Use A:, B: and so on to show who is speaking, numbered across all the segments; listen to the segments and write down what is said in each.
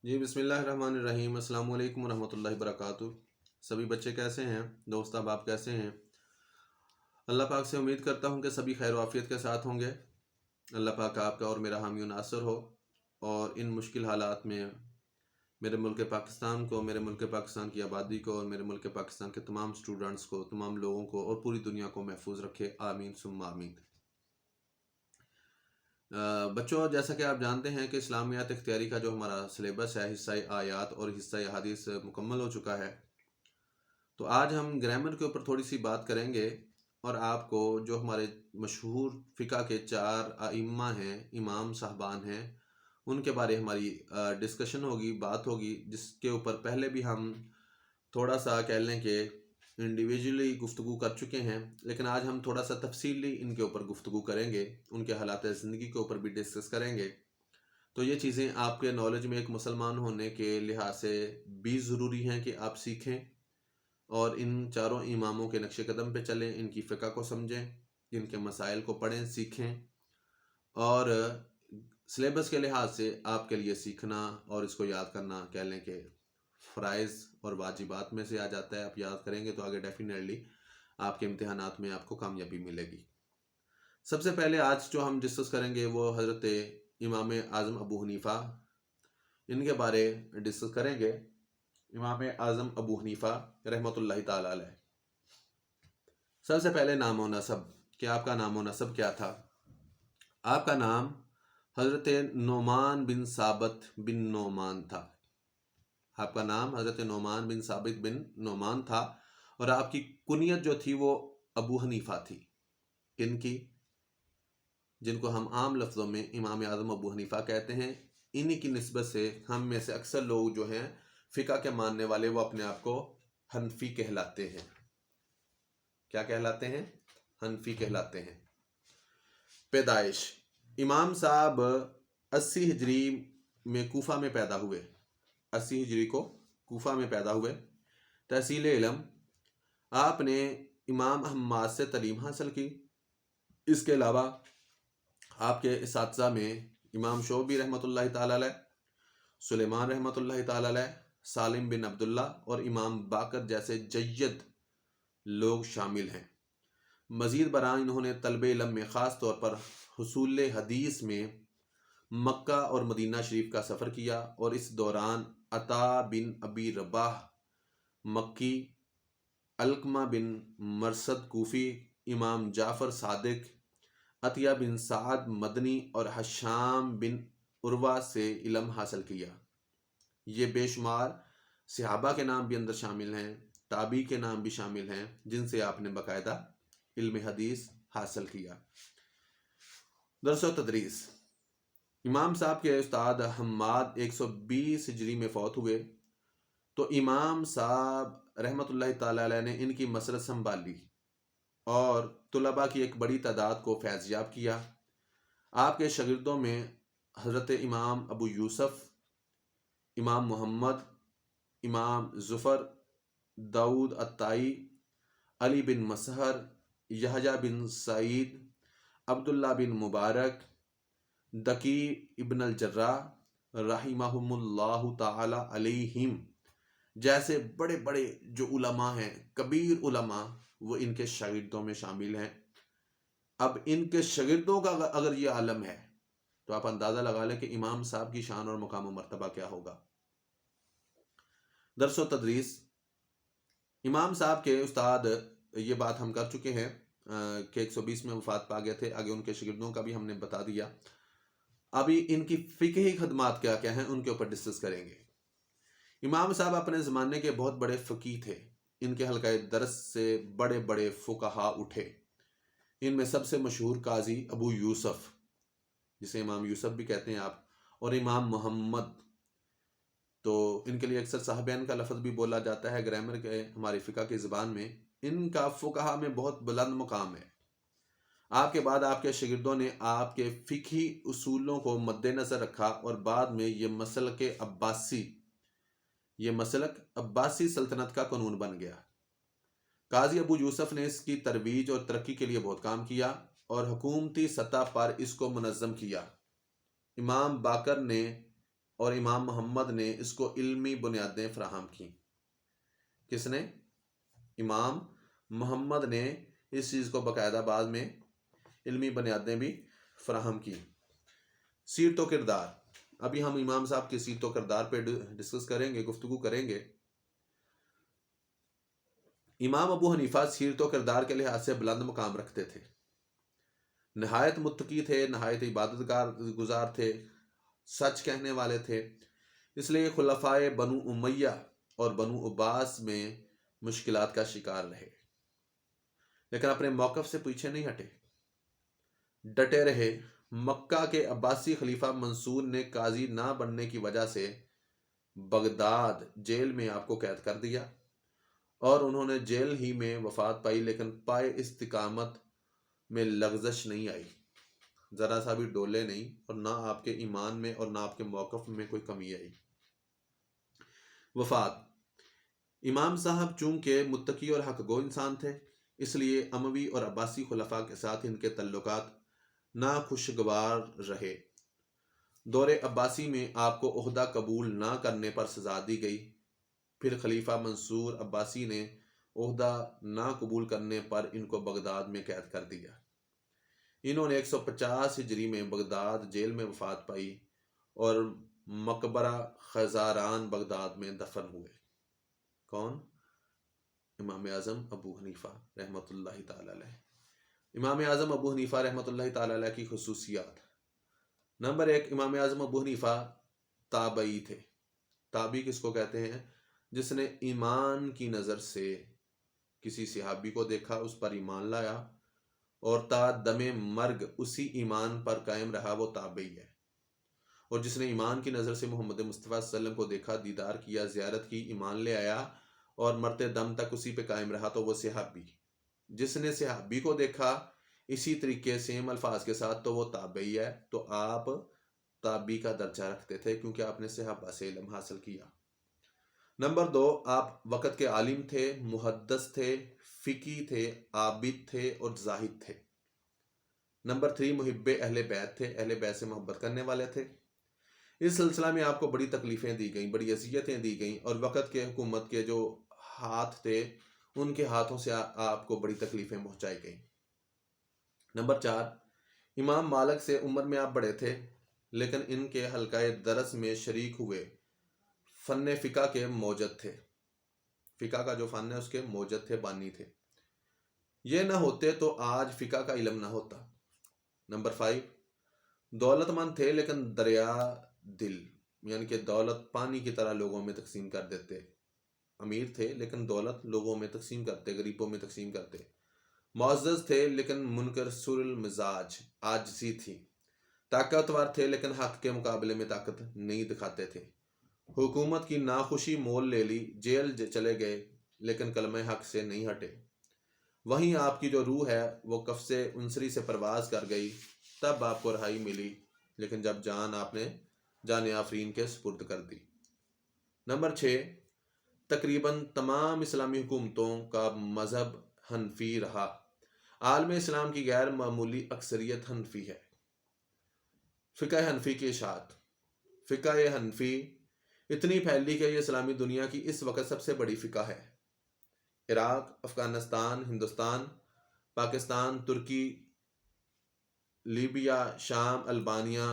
A: جی بسم اللہ الرحمن الرحیم۔ السلام علیکم ورحمۃ اللہ وبرکاتہ۔ سبھی بچے کیسے ہیں؟ دوست احباب کیسے ہیں؟ اللہ پاک سے امید کرتا ہوں کہ سبھی خیر و عافیت کے ساتھ ہوں گے۔ اللہ پاک آپ کا اور میرا حامی و ناصر ہو، اور ان مشکل حالات میں میرے ملک پاکستان کو، میرے ملک پاکستان کی آبادی کو، اور میرے ملک پاکستان کے تمام سٹوڈنٹس کو، تمام لوگوں کو اور پوری دنیا کو محفوظ رکھے، آمین ثم آمین۔ بچوں، جیسا کہ آپ جانتے ہیں کہ اسلامیات اختیاری کا جو ہمارا سلیبس ہے، حصہ آیات اور حصہ حدیث مکمل ہو چکا ہے۔ تو آج ہم گرامر کے اوپر تھوڑی سی بات کریں گے، اور آپ کو جو ہمارے مشہور فقہ کے 4 ائمہ ہیں، امام صاحبان ہیں، ان کے بارے ہماری ڈسکشن ہوگی، بات ہوگی، جس کے اوپر پہلے بھی ہم تھوڑا سا کہہ لیں کہ انڈیویجولی گفتگو کر چکے ہیں، لیکن آج ہم تھوڑا سا تفصیلی ان کے اوپر گفتگو کریں گے، ان کے حالات زندگی کے اوپر بھی ڈسکس کریں گے۔ تو یہ چیزیں آپ کے نالج میں ایک مسلمان ہونے کے لحاظ سے بھی ضروری ہیں کہ آپ سیکھیں، اور ان 4 اماموں کے نقش قدم پہ چلیں، ان کی فقہ کو سمجھیں، ان کے مسائل کو پڑھیں، سیکھیں، اور سلیبس کے لحاظ سے آپ کے لیے سیکھنا اور اس کو یاد کرنا کہہ لیں کہ فرائض اور واجبات میں سے آ جاتا ہے۔ آپ یاد کریں گے تو آگے ڈیفینیٹلی آپ کے امتحانات میں آپ کو کامیابی ملے گی۔ سب سے پہلے آج جو ہم ڈسکس کریں گے وہ حضرت امام اعظم ابو حنیفہ، ان کے بارے ڈسکس کریں گے۔ امام اعظم ابو حنیفہ رحمۃ اللہ تعالی علیہ۔ سب سے پہلے نام و نسب، کہ آپ کا نام و نسب کیا تھا؟ آپ کا نام حضرت نعمان بن ثابت بن نعمان تھا۔ آپ کا نام حضرت نعمان بن ثابت بن نعمان تھا، اور آپ کی کنیت جو تھی وہ ابو حنیفہ تھی۔ کن کی؟ جن کو ہم عام لفظوں میں امام اعظم ابو حنیفہ کہتے ہیں، انہی کی نسبت سے ہم میں سے اکثر لوگ جو ہیں فقہ کے ماننے والے، وہ اپنے آپ کو حنفی کہلاتے ہیں۔ کیا کہلاتے ہیں؟ حنفی کہلاتے ہیں۔ پیدائش: امام صاحب 80 ہجری میں کوفہ میں پیدا ہوئے۔ 80 ہجری کو کوفہ میں پیدا ہوئے۔ تحصیل علم: آپ نے امام حماد سے تعلیم حاصل کی۔ اس کے علاوہ آپ کے اساتذہ میں امام شعبی رحمۃ اللہ تعالی علیہ، سلیمان رحمۃ اللہ تعالی علیہ، سالم بن عبداللہ اور امام باقر جیسے جید لوگ شامل ہیں۔ مزید برآں انہوں نے طلب علم میں خاص طور پر حصول حدیث میں مکہ اور مدینہ شریف کا سفر کیا، اور اس دوران عطا بن ابی رباح مکی، علقمہ بن مرثد کوفی، امام جعفر صادق، عطیہ بن سعد مدنی اور حشام بن عروہ سے علم حاصل کیا۔ یہ بے شمار صحابہ کے نام بھی اندر شامل ہیں، تابعی کے نام بھی شامل ہیں، جن سے آپ نے باقاعدہ علم حدیث حاصل کیا۔ درس و تدریس: امام صاحب کے استاد حماد 120 ہجری میں فوت ہوئے، تو امام صاحب رحمۃ اللہ تعالی علیہ نے ان کی مسلط سنبھالی اور طلباء کی ایک بڑی تعداد کو فیض یاب کیا۔ آپ کے شاگردوں میں حضرت امام ابو یوسف، امام محمد، امام ظفر، داؤد الطائی، علی بن مسہر، یحییٰ بن سعید، عبداللہ بن مبارک، دکی ابن الجراح رحمہم اللہ تعالی علیہم جیسے بڑے بڑے جو علماء ہیں، کبیر علماء، وہ ان کے شاگردوں میں شامل ہیں۔ اب ان کے شاگردوں کا اگر یہ عالم ہے تو آپ اندازہ لگا لیں کہ امام صاحب کی شان اور مقام و مرتبہ کیا ہوگا۔ درس و تدریس: امام صاحب کے استاد، یہ بات ہم کر چکے ہیں کہ 120 میں وفات پا گئے تھے، آگے ان کے شاگردوں کا بھی ہم نے بتا دیا۔ ابھی ان کی فقہی خدمات کیا کیا ہیں، ان کے اوپر ڈسکس کریں گے۔ امام صاحب اپنے زمانے کے بہت بڑے فقیہ تھے۔ ان کے حلقہ درس سے بڑے بڑے فقہا اٹھے۔ ان میں سب سے مشہور قاضی ابو یوسف، جسے امام یوسف بھی کہتے ہیں آپ، اور امام محمد، تو ان کے لیے اکثر صاحبین کا لفظ بھی بولا جاتا ہے گرامر کے، ہماری فقہ کی زبان میں۔ ان کا فقہا میں بہت بلند مقام ہے۔ آپ کے بعد آپ کے شاگردوں نے آپ کے فقہی اصولوں کو مد نظر رکھا، اور بعد میں یہ مسلک عباسی سلطنت کا قانون بن گیا۔ قاضی ابو یوسف نے اس کی ترویج اور ترقی کے لیے بہت کام کیا، اور حکومتی سطح پر اس کو منظم کیا۔ امام باقر نے اور امام محمد نے اس کو علمی بنیادیں فراہم کی۔ کس نے؟ امام محمد نے اس چیز کو باقاعدہ بعد میں علمی بنیادیں بھی فراہم کی۔ سیرت و کردار، ابھی ہم امام صاحب کی سیرت و کردار پہ ڈسکس کریں گے، گفتگو کریں گے۔ امام ابو حنیفہ سیرت و کردار کے لحاظ سے بلند مقام رکھتے تھے، نہایت متقی تھے، نہایت عبادت گزار تھے، سچ کہنے والے تھے، اس لیے خلفائے بنو امیہ اور بنو عباس میں مشکلات کا شکار رہے، لیکن اپنے موقف سے پیچھے نہیں ہٹے، ڈٹے رہے۔ مکہ کے عباسی خلیفہ منصور نے قاضی نہ بننے کی وجہ سے بغداد جیل میں آپ کو قید کر دیا، اور انہوں نے جیل ہی میں وفات پائی، لیکن پائے استقامت میں لغزش نہیں آئی، ذرا سا بھی ڈولے نہیں، اور نہ آپ کے ایمان میں اور نہ آپ کے موقف میں کوئی کمی آئی۔ وفات، امام صاحب چونکہ متقی اور حق گو انسان تھے، اس لیے اموی اور عباسی خلفاء کے ساتھ ان کے تعلقات ناخوشگوار رہے۔ دور عباسی میں آپ کو عہدہ قبول نہ کرنے پر سزا دی گئی، پھر خلیفہ منصور عباسی نے عہدہ نہ قبول کرنے پر ان کو بغداد میں قید کر دیا۔ انہوں نے 150 ہجری میں بغداد جیل میں وفات پائی اور مقبرہ خزاران بغداد میں دفن ہوئے۔ کون؟ امام اعظم ابو حنیفہ رحمۃ اللہ تعالی علیہ۔ امام اعظم ابو حنیفہ رحمۃ اللہ تعالی علیہ کی خصوصیات۔ نمبر 1، امام اعظم ابو حنیفہ تابعی تھے۔ تابعی کس کو کہتے ہیں؟ جس نے ایمان کی نظر سے کسی صحابی کو دیکھا، اس پر ایمان لایا اور تا دم مرگ اسی ایمان پر قائم رہا، وہ تابعی ہے۔ اور جس نے ایمان کی نظر سے محمد مصطفیٰ صلی اللہ علیہ وسلم کو دیکھا، دیدار کیا، زیارت کی، ایمان لے آیا اور مرتے دم تک اسی پہ قائم رہا، تو وہ صحابی۔ جس نے صحابی کو دیکھا اسی طریقے سیم الفاظ کے ساتھ، تو وہ تابعی ہے۔ تو آپ تابعی کا درجہ رکھتے تھے کیونکہ آپ نے صحابہ سے علم حاصل کیا۔ نمبر 2، آپ وقت کے عالم تھے، محدث تھے، فقی تھے، عابد تھے اور زاہد تھے۔ نمبر 3، محب اہل بیت تھے، اہل بیت سے محبت کرنے والے تھے۔ اس سلسلہ میں آپ کو بڑی تکلیفیں دی گئیں، بڑی اذیتیں دی گئیں، اور وقت کے حکومت کے جو ہاتھ تھے ان کے ہاتھوں سے آپ کو بڑی تکلیفیں پہنچائی گئیں۔ نمبر 4، امام مالک سے عمر میں آپ بڑے تھے، لیکن ان کے حلقہ درس میں شریک ہوئے، فن فقہ کے موجد تھے، فقہ کا جو فن ہے اس کے موجد تھے، بانی تھے۔ یہ نہ ہوتے تو آج فقہ کا علم نہ ہوتا۔ نمبر 5، دولت مند تھے لیکن دریا دل، یعنی کہ دولت پانی کی طرح لوگوں میں تقسیم کر دیتے۔ امیر تھے لیکن دولت لوگوں میں تقسیم کرتے، غریبوں میں تقسیم کرتے۔ معزز تھے لیکن منکسر المزاج، عاجزی تھی۔ طاقتور تھے لیکن حق کے مقابلے میں طاقت نہیں دکھاتے تھے۔ حکومت کی ناخوشی مول لے لی، جیل چلے گئے، لیکن کلمہ حق سے نہیں ہٹے۔ وہیں آپ کی جو روح ہے وہ قفس انصری سے پرواز کر گئی، تب آپ کو رہائی ملی، لیکن جب جان آپ نے جان آفرین کے سپرد کر دی۔ نمبر 6، تقریباً تمام اسلامی حکومتوں کا مذہب حنفی رہا۔ عالم اسلام کی غیر معمولی اکثریت حنفی ہے۔ فقہ حنفی کی اشاعت۔ فقہ حنفی اتنی پھیلی کہ یہ اسلامی دنیا کی اس وقت سب سے بڑی فقہ ہے۔ عراق، افغانستان، ہندوستان، پاکستان، ترکی، لیبیا، شام، البانیہ،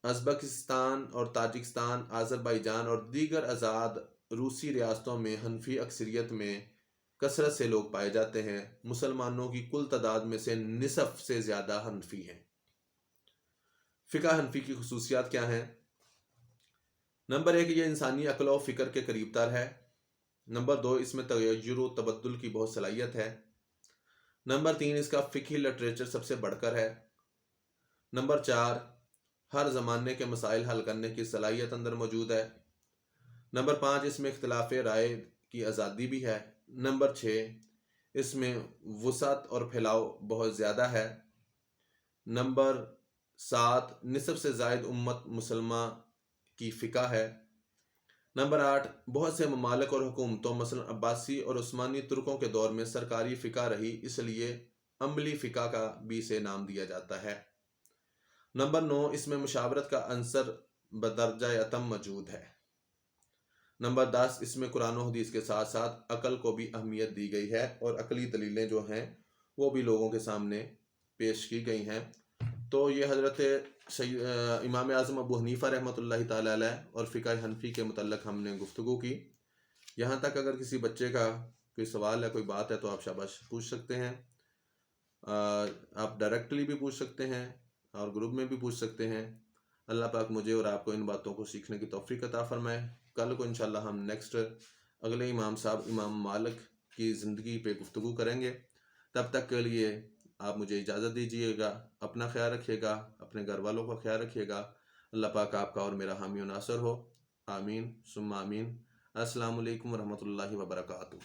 A: ازبکستان اور تاجکستان، آذربائیجان اور دیگر آزاد روسی ریاستوں میں حنفی اکثریت میں کثرت سے لوگ پائے جاتے ہیں۔ مسلمانوں کی کل تعداد میں سے نصف سے زیادہ حنفی ہیں۔ فقہ حنفی کی خصوصیات کیا ہیں؟ نمبر 1، یہ انسانی عقل و فکر کے قریب تر ہے۔ نمبر 2، اس میں تغیر و تبدل کی بہت صلاحیت ہے۔ نمبر 3، اس کا فقہی لٹریچر سب سے بڑھ کر ہے۔ نمبر 4، ہر زمانے کے مسائل حل کرنے کی صلاحیت اندر موجود ہے۔ نمبر 5، اس میں اختلاف رائے کی آزادی بھی ہے۔ نمبر 6، اس میں وسعت اور پھیلاؤ بہت زیادہ ہے۔ نمبر 7، نصف سے زائد امت مسلمہ کی فقہ ہے۔ نمبر 8، بہت سے ممالک اور حکومتوں مثلا عباسی اور عثمانی ترکوں کے دور میں سرکاری فقہ رہی، اس لیے عملی فقہ کا بھی اسے نام دیا جاتا ہے۔ نمبر 9، اس میں مشاورت کا عنصر بدرجہ اتم موجود ہے۔ نمبر 10، اس میں قرآن و حدیث کے ساتھ ساتھ عقل کو بھی اہمیت دی گئی ہے، اور عقلی دلیلیں جو ہیں وہ بھی لوگوں کے سامنے پیش کی گئی ہیں۔ تو یہ حضرت امام اعظم ابو حنیفہ رحمۃ اللہ تعالی علیہ اور فقہ حنفی کے متعلق ہم نے گفتگو کی۔ یہاں تک اگر کسی بچے کا کوئی سوال ہے، کوئی بات ہے، تو آپ شاباش پوچھ سکتے ہیں۔ آپ ڈائریکٹلی بھی پوچھ سکتے ہیں اور گروپ میں بھی پوچھ سکتے ہیں۔ اللہ پاک مجھے اور آپ کو ان باتوں کو سیکھنے کی توفیق عطا فرمائے۔ کل کو انشاءاللہ ہم نیکسٹ اگلے امام صاحب امام مالک کی زندگی پہ گفتگو کریں گے۔ تب تک کے لیے آپ مجھے اجازت دیجیے گا۔ اپنا خیال رکھیے گا، اپنے گھر والوں کا خیال رکھیے گا۔ اللہ پاک آپ کا اور میرا حامی و ناصر ہو۔ آمین ثم آمین۔ السلام علیکم ورحمۃ اللہ وبرکاتہ۔